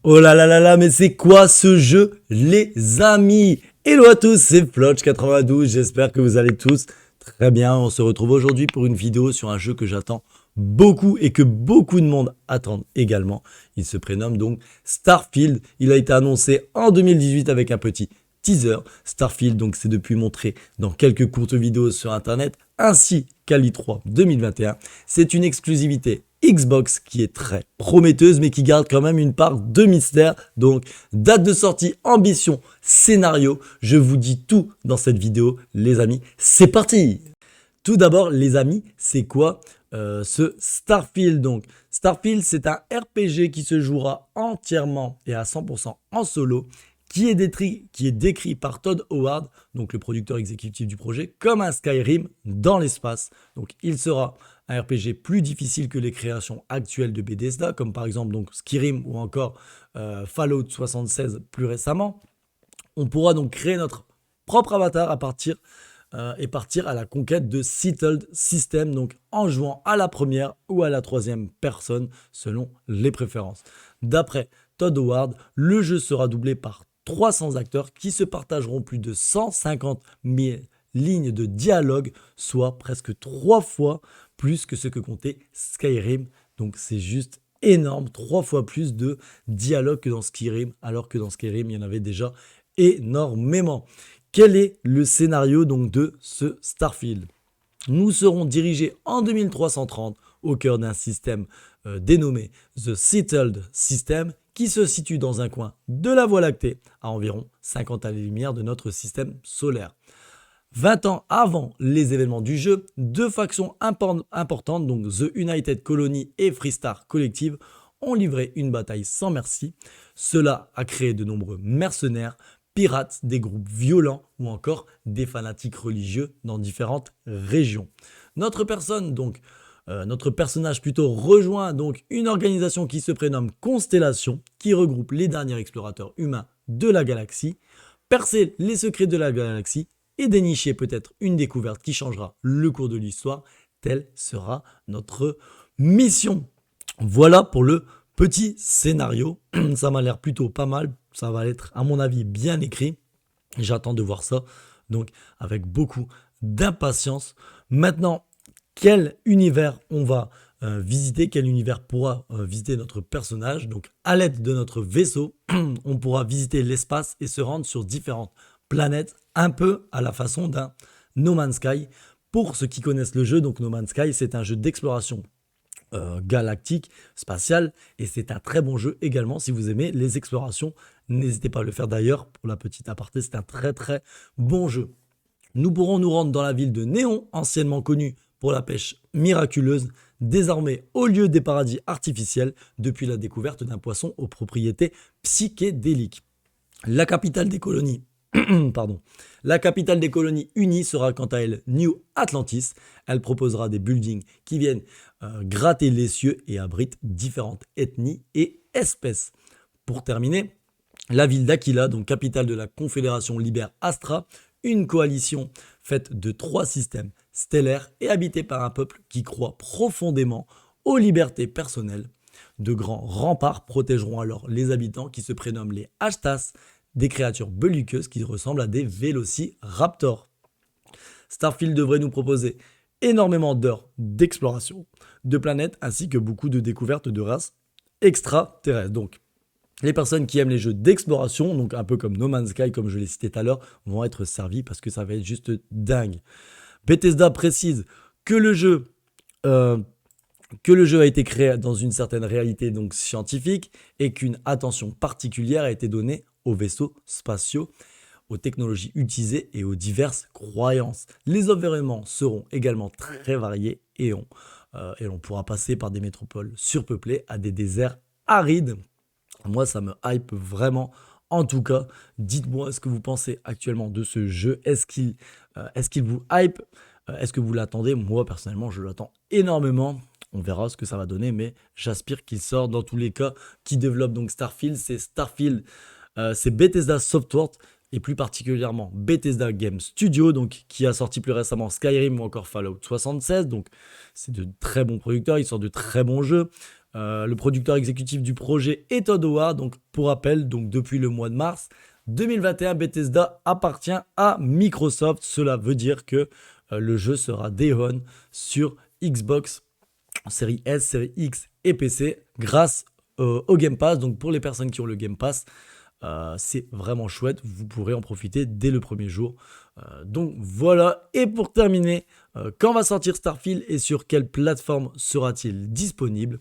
Oh là là là là, mais c'est quoi ce jeu, les amis? Hello à tous, c'est Flotch92, j'espère que vous allez tous très bien. On se retrouve aujourd'hui pour une vidéo sur un jeu que j'attends beaucoup et que beaucoup de monde attendent également. Il se prénomme donc Starfield. Il a été annoncé en 2018 avec un petit teaser. Starfield, donc c'est depuis montré dans quelques courtes vidéos sur internet ainsi qu'à l'E3 2021. C'est une exclusivité Xbox qui est très prometteuse mais qui garde quand même une part de mystère. Donc date de sortie, ambition, scénario, je vous dis tout dans cette vidéo les amis, c'est parti. Tout d'abord les amis, c'est quoi ce Starfield? Donc Starfield, c'est un RPG qui se jouera entièrement et à 100% en solo, qui est décrit par Todd Howard, donc le producteur exécutif du projet, comme un Skyrim dans l'espace. Donc il sera un RPG plus difficile que les créations actuelles de Bethesda, comme par exemple donc Skyrim ou encore Fallout 76 plus récemment. On pourra donc créer notre propre avatar et partir à la conquête de Settled System, donc en jouant à la première ou à la troisième personne selon les préférences. D'après Todd Howard, le jeu sera doublé par 300 acteurs qui se partageront plus de 150 000 lignes de dialogue, soit presque 3 fois plus que ce que comptait Skyrim. Donc c'est juste énorme, 3 fois plus de dialogue que dans Skyrim, alors que dans Skyrim, il y en avait déjà énormément. Quel est le scénario donc de ce Starfield? Nous serons dirigés en 2330 au cœur d'un système dénommé The Settled System, qui se situe dans un coin de la Voie lactée, à environ 50 années-lumière de notre système solaire. 20 ans avant les événements du jeu, deux factions importantes, donc The United Colony et Freestar Collective, ont livré une bataille sans merci. Cela a créé de nombreux mercenaires, pirates, des groupes violents ou encore des fanatiques religieux dans différentes régions. Notre personnage rejoint donc une organisation qui se prénomme Constellation, qui regroupe les derniers explorateurs humains de la galaxie. Percer les secrets de la galaxie et dénicher peut-être une découverte qui changera le cours de l'histoire, telle sera notre mission. Voilà pour le petit scénario, ça m'a l'air plutôt pas mal, ça va être à mon avis bien écrit, j'attends de voir ça, donc avec beaucoup d'impatience. Maintenant, quel univers on va visiter, quel univers pourra visiter notre personnage? Donc à l'aide de notre vaisseau, on pourra visiter l'espace et se rendre sur différentes planètes, un peu à la façon d'un No Man's Sky. Pour ceux qui connaissent le jeu, donc No Man's Sky, c'est un jeu d'exploration galactique, spatiale, et c'est un très bon jeu également si vous aimez les explorations. N'hésitez pas à le faire d'ailleurs, pour la petite aparté, c'est un très très bon jeu. Nous pourrons nous rendre dans la ville de Néon, anciennement connue pour la pêche miraculeuse, désormais au lieu des paradis artificiels depuis la découverte d'un poisson aux propriétés psychédéliques. La capitale des colonies La capitale des colonies unies sera quant à elle New Atlantis. Elle proposera des buildings qui viennent gratter les cieux et abritent différentes ethnies et espèces. Pour terminer, la ville d'Aquila, donc capitale de la Confédération Liber Astra, une coalition faite de 3 systèmes stellaires et habitée par un peuple qui croit profondément aux libertés personnelles. De grands remparts protégeront alors les habitants qui se prénomment les Ashtas, des créatures belliqueuses qui ressemblent à des vélociraptors. Starfield devrait nous proposer énormément d'heures d'exploration de planètes ainsi que beaucoup de découvertes de races extraterrestres. Donc, les personnes qui aiment les jeux d'exploration, donc un peu comme No Man's Sky, comme je l'ai cité tout à l'heure, vont être servies parce que ça va être juste dingue. Bethesda précise que le jeu a été créé dans une certaine réalité donc scientifique et qu'une attention particulière a été donnée aux vaisseaux spatiaux, aux technologies utilisées et aux diverses croyances. Les environnements seront également très variés et l'on pourra passer par des métropoles surpeuplées à des déserts arides. Moi, ça me hype vraiment. En tout cas, dites-moi ce que vous pensez actuellement de ce jeu. Est-ce qu'il vous hype? Est-ce que vous l'attendez? Moi, personnellement, je l'attends énormément. On verra ce que ça va donner, mais j'aspire qu'il sorte. Dans tous les cas, qui développe donc Starfield, c'est Bethesda Softworks et plus particulièrement Bethesda Game Studio, donc qui a sorti plus récemment Skyrim ou encore Fallout 76. Donc c'est de très bons producteurs, ils sortent de très bons jeux. Le producteur exécutif du projet est Todd Howard. Donc pour rappel, donc depuis le mois de mars 2021, Bethesda appartient à Microsoft. Cela veut dire que le jeu sera Day One sur Xbox série S, série X et PC grâce au Game Pass. Donc pour les personnes qui ont le Game Pass, c'est vraiment chouette, vous pourrez en profiter dès le premier jour. Donc voilà, et pour terminer, quand va sortir Starfield et sur quelle plateforme sera-t-il disponible?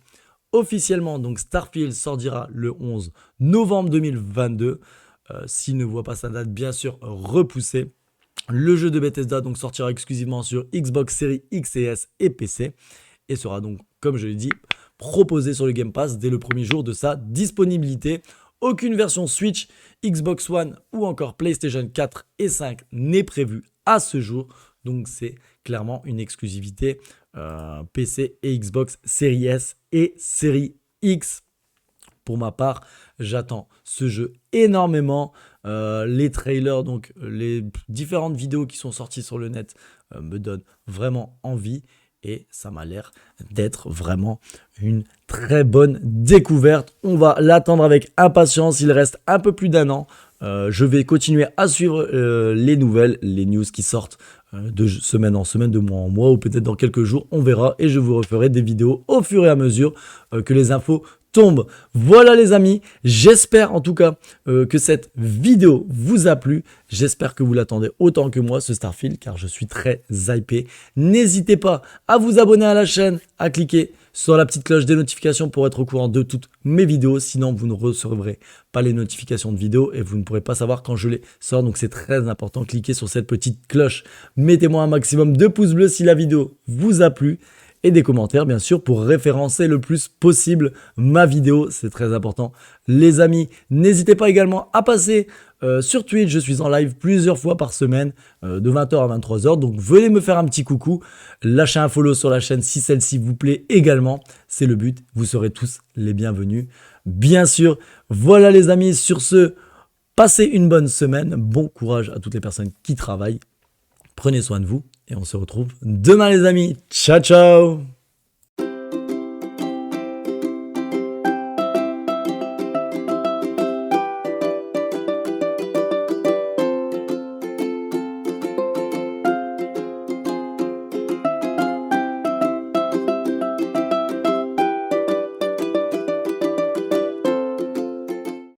Officiellement, donc Starfield sortira le 11 novembre 2022. S'il ne voit pas sa date, bien sûr, repoussée. Le jeu de Bethesda donc sortira exclusivement sur Xbox Series X et S et PC et sera donc, comme je l'ai dit, proposé sur le Game Pass dès le premier jour de sa disponibilité. Aucune version Switch, Xbox One ou encore PlayStation 4 et 5 n'est prévue à ce jour. Donc c'est clairement une exclusivité PC et Xbox Series S et Series X. Pour ma part, j'attends ce jeu énormément. Les trailers, donc les différentes vidéos qui sont sorties sur le net me donnent vraiment envie. Et ça m'a l'air d'être vraiment une très bonne découverte. On va l'attendre avec impatience. Il reste un peu plus d'un an. Je vais continuer à suivre les nouvelles, les news qui sortent de semaine en semaine, de mois en mois, ou peut-être dans quelques jours. On verra et je vous referai des vidéos au fur et à mesure que les infos tombe. Voilà les amis, j'espère en tout cas que cette vidéo vous a plu. J'espère que vous l'attendez autant que moi, ce Starfield, car je suis très hypé. N'hésitez pas à vous abonner à la chaîne, à cliquer sur la petite cloche des notifications pour être au courant de toutes mes vidéos. Sinon, vous ne recevrez pas les notifications de vidéos et vous ne pourrez pas savoir quand je les sors. Donc, c'est très important. Cliquez sur cette petite cloche. Mettez-moi un maximum de pouces bleus si la vidéo vous a plu. Et des commentaires, bien sûr, pour référencer le plus possible ma vidéo. C'est très important. Les amis, n'hésitez pas également à passer sur Twitch. Je suis en live plusieurs fois par semaine, de 20h à 23h. Donc, venez me faire un petit coucou. Lâchez un follow sur la chaîne si celle-ci vous plaît également. C'est le but. Vous serez tous les bienvenus. Bien sûr, voilà les amis. Sur ce, passez une bonne semaine. Bon courage à toutes les personnes qui travaillent. Prenez soin de vous et on se retrouve demain les amis. Ciao, ciao!